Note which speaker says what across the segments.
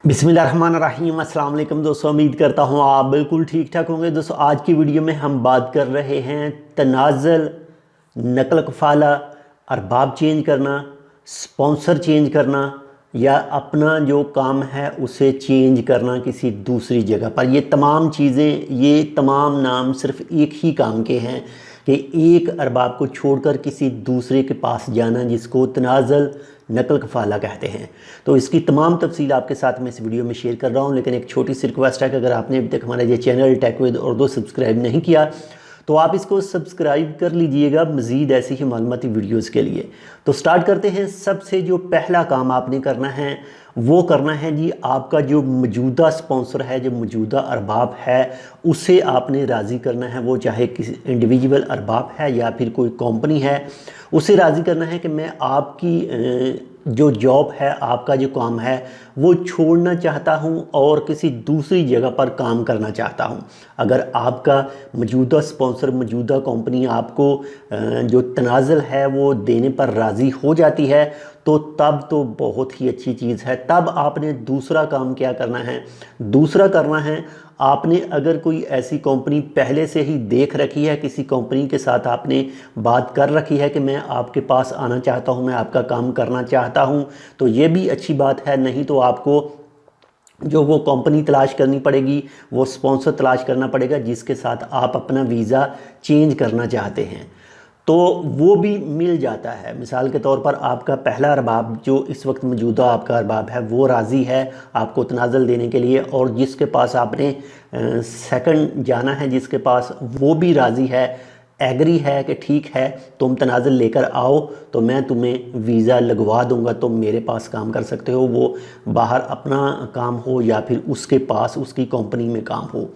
Speaker 1: बिस्मिल्लाहिर्रहमानिर्रहीम। अस्सलाम वालेकुम दोस्तों, उम्मीद करता हूँ आप बिल्कुल ठीक ठाक होंगे। दोस्तों आज की वीडियो में हम बात कर रहे हैं तनाज़ुल, नकल कफ़ाला, अरबाब चेंज करना, स्पॉन्सर चेंज करना या अपना जो काम है उसे चेंज करना किसी दूसरी जगह पर। ये तमाम चीज़ें, ये तमाम नाम सिर्फ एक ही काम के हैं कि एक अरबाब को छोड़कर किसी दूसरे के पास जाना, जिसको तनाज़ुल नकल कफ़ाला कहते हैं। तो इसकी तमाम तफसील आपके साथ मैं इस वीडियो में शेयर कर रहा हूँ। लेकिन एक छोटी सी रिक्वेस्ट है कि अगर आपने अभी तक हमारा ये channel tech with Urdu subscribe नहीं किया तो आप इसको सब्सक्राइब कर लीजिएगा मज़ीद ऐसी ही मालूमाती वीडियोज़ के लिए। तो स्टार्ट करते हैं। सबसे जो पहला काम आपने करना है वो करना है जी, आपका जो मौजूदा स्पॉन्सर है, जो मौजूदा अरबाब है, उसे आपने राज़ी करना है। वो चाहे किसी इंडिविजुअल अरबाब है या फिर कोई कंपनी है, उसे राज़ी करना है कि मैं आपकी जो जॉब है, आपका जो काम है वो छोड़ना चाहता हूं और किसी दूसरी जगह पर काम करना चाहता हूं। अगर आपका मौजूदा स्पॉन्सर, मौजूदा कंपनी आपको जो तनाज़ुल है वो देने पर राज़ी हो जाती है तो तब तो बहुत ही अच्छी चीज़ है। तब आपने दूसरा काम क्या करना है? दूसरा करना है, आपने अगर कोई ऐसी कंपनी पहले से ही देख रखी है, किसी कंपनी के साथ आपने बात कर रखी है कि मैं आपके पास आना चाहता हूं, मैं आपका काम करना चाहता हूं, तो ये भी अच्छी बात है। नहीं तो आपको जो वो कंपनी तलाश करनी पड़ेगी, वो स्पॉन्सर तलाश करना पड़ेगा जिसके साथ आप अपना वीज़ा चेंज करना चाहते हैं, तो वो भी मिल जाता है। मिसाल के तौर पर आपका पहला अरबाब जो इस वक्त मौजूदा आपका अरबाब है वो राज़ी है आपको तनाज़ुल देने के लिए, और जिसके पास आपने सेकंड जाना है, जिसके पास वो भी राज़ी है, एग्री है कि ठीक है तुम तनाज़ुल लेकर आओ तो मैं तुम्हें वीज़ा लगवा दूंगा, तुम मेरे पास काम कर सकते हो। वो बाहर अपना काम हो या फिर उसके पास उसकी कंपनी में काम हो।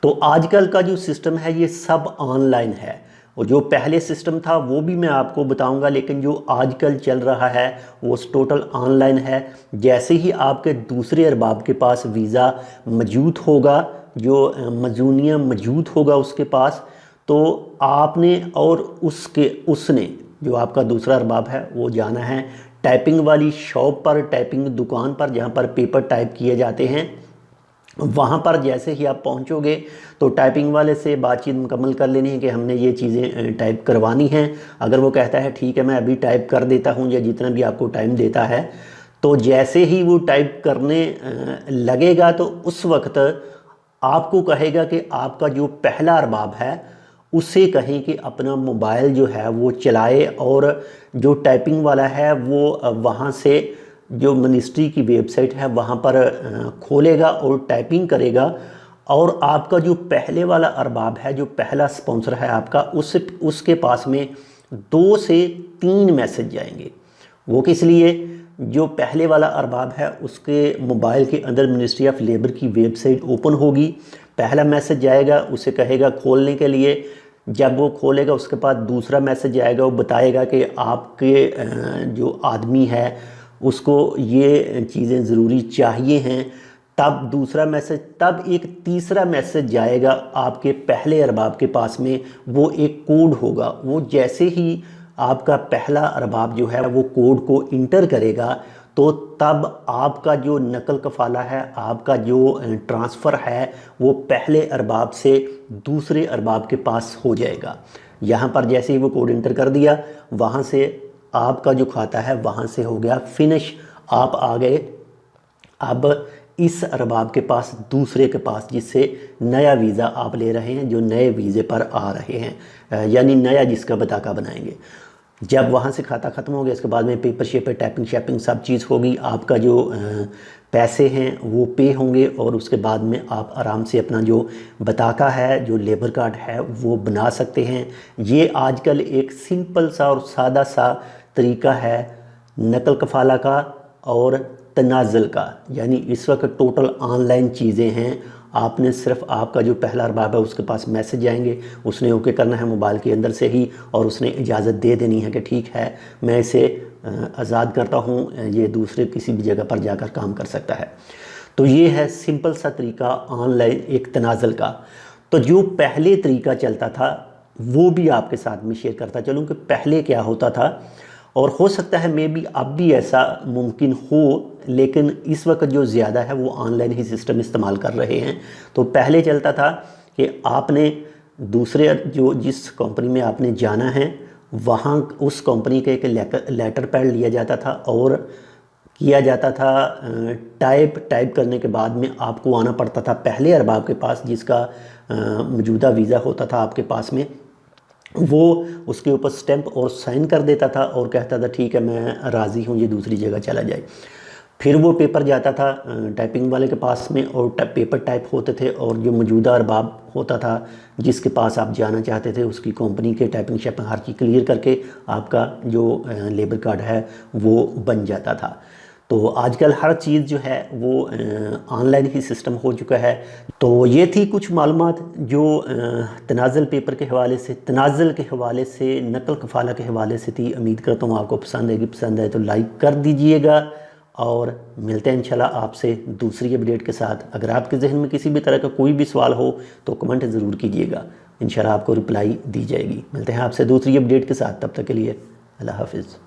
Speaker 1: तो आजकल का जो सिस्टम है ये सब ऑनलाइन है, और जो पहले सिस्टम था वो भी मैं आपको बताऊंगा, लेकिन जो आजकल चल रहा है वो टोटल ऑनलाइन है। जैसे ही आपके दूसरे अरबाब के पास वीज़ा मौजूद होगा, जो मजूनिया मौजूद होगा उसके पास, तो आपने और उसने जो आपका दूसरा अरबाब है वो जाना है टाइपिंग वाली शॉप पर, टाइपिंग दुकान पर, जहाँ पर पेपर टाइप किए जाते हैं। वहाँ पर जैसे ही आप पहुँचोगे तो टाइपिंग वाले से बातचीत मुकम्मल कर लेनी है कि हमने ये चीज़ें टाइप करवानी हैं। अगर वो कहता है ठीक है मैं अभी टाइप कर देता हूँ, या जितना भी आपको टाइम देता है, तो जैसे ही वो टाइप करने लगेगा तो उस वक्त आपको कहेगा कि आपका जो पहला अरबाब है उसे कहें कि अपना मोबाइल जो है वो चलाए, और जो टाइपिंग वाला है वो वहाँ से जो मिनिस्ट्री की वेबसाइट है वहाँ पर खोलेगा और टाइपिंग करेगा, और आपका जो पहले वाला अरबाब है, जो पहला स्पॉन्सर है आपका, उसके पास में 2 से 3 मैसेज जाएंगे। वो किस लिए? जो पहले वाला अरबाब है उसके मोबाइल के अंदर मिनिस्ट्री ऑफ लेबर की वेबसाइट ओपन होगी, पहला मैसेज जाएगा, उसे कहेगा खोलने के लिए। जब वो खोलेगा उसके बाद दूसरा मैसेज आएगा, वो बताएगा कि आपके जो आदमी है उसको ये चीज़ें ज़रूरी चाहिए हैं। तब दूसरा मैसेज, तब एक तीसरा मैसेज जाएगा आपके पहले अरबाब के पास में, वो एक कोड होगा। वो जैसे ही आपका पहला अरबाब जो है वो कोड को इंटर करेगा तो तब आपका जो नकल कफ़ाला है, आपका जो ट्रांसफ़र है, वो पहले अरबाब से दूसरे अरबाब के पास हो जाएगा। यहाँ पर जैसे ही वो कोड इंटर कर दिया, वहाँ से आपका जो खाता है वहाँ से हो गया फिनिश, आप आ गए अब इस अरबाब के पास, दूसरे के पास, जिससे नया वीज़ा आप ले रहे हैं, जो नए वीज़े पर आ रहे हैं, यानी नया जिसका बताका बनाएंगे। जब वहाँ से खाता ख़त्म हो गया, इसके बाद में पेपर शेपर, टाइपिंग शैपिंग सब चीज़ होगी, आपका जो पैसे हैं वो पे होंगे, और उसके बाद में आप आराम से अपना जो बताका है, जो लेबर कार्ड है, वो बना सकते हैं। ये आजकल एक सिंपल सा और सादा सा तरीका है नकल कफ़ाला का और तनाज़ुल का। यानी इस वक्त टोटल ऑनलाइन चीज़ें हैं। आपने सिर्फ आपका जो पहला अरबाब है उसके पास मैसेज आएंगे, उसने ओके करना है मोबाइल के अंदर से ही, और उसने इजाज़त दे देनी है कि ठीक है मैं इसे आज़ाद करता हूँ, ये दूसरे किसी भी जगह पर जाकर काम कर सकता है। तो ये है सिंपल सा तरीका ऑनलाइन एक तनाज़ुल का। तो जो पहले तरीका चलता था वो भी आपके साथ में शेयर करता चलूँ कि पहले क्या होता था اور ہو سکتا ہے میں بھی اب بھی ایسا ممکن ہو، لیکن اس وقت جو زیادہ ہے وہ آن لائن ہی سسٹم استعمال کر رہے ہیں۔ تو پہلے چلتا تھا کہ آپ نے دوسرے جس کمپنی میں آپ نے جانا ہے وہاں اس کمپنی کے ایک لیٹر پیڈ لیا جاتا تھا اور کیا جاتا تھا ٹائپ کرنے کے بعد میں آپ کو آنا پڑتا تھا پہلے ارباب کے پاس، جس کا موجودہ ویزا ہوتا تھا آپ کے پاس میں، وہ اس کے اوپر سٹیمپ اور سائن کر دیتا تھا اور کہتا تھا ٹھیک ہے میں راضی ہوں، یہ دوسری جگہ چلا جائے۔ پھر وہ پیپر جاتا تھا ٹائپنگ والے کے پاس میں اور پیپر ٹائپ ہوتے تھے، اور جو موجودہ ارباب ہوتا تھا جس کے پاس آپ جانا چاہتے تھے اس کی کمپنی کے ٹائپنگ شیپنگ ہر چیز کلیئر کر کے آپ کا جو لیبر کارڈ ہے وہ بن جاتا تھا۔ تو آج کل ہر چیز جو ہے وہ آن لائن ہی سسٹم ہو چکا ہے۔ تو یہ تھی کچھ معلومات جو تنازل پیپر کے حوالے سے، تنازل کے حوالے سے، نقل کفالہ کے حوالے سے تھی۔ امید کرتا ہوں آپ کو پسند آئے گی، پسند آئے تو لائک کر دیجئے گا، اور ملتے ہیں انشاءاللہ آپ سے دوسری اپڈیٹ کے ساتھ۔ اگر آپ کے ذہن میں کسی بھی طرح کا کوئی بھی سوال ہو تو کمنٹ ضرور کیجئے گا، انشاءاللہ آپ کو رپلائی دی جائے گی۔ ملتے ہیں آپ سے دوسری اپڈیٹ کے ساتھ، تب تک کے لیے اللہ حافظ۔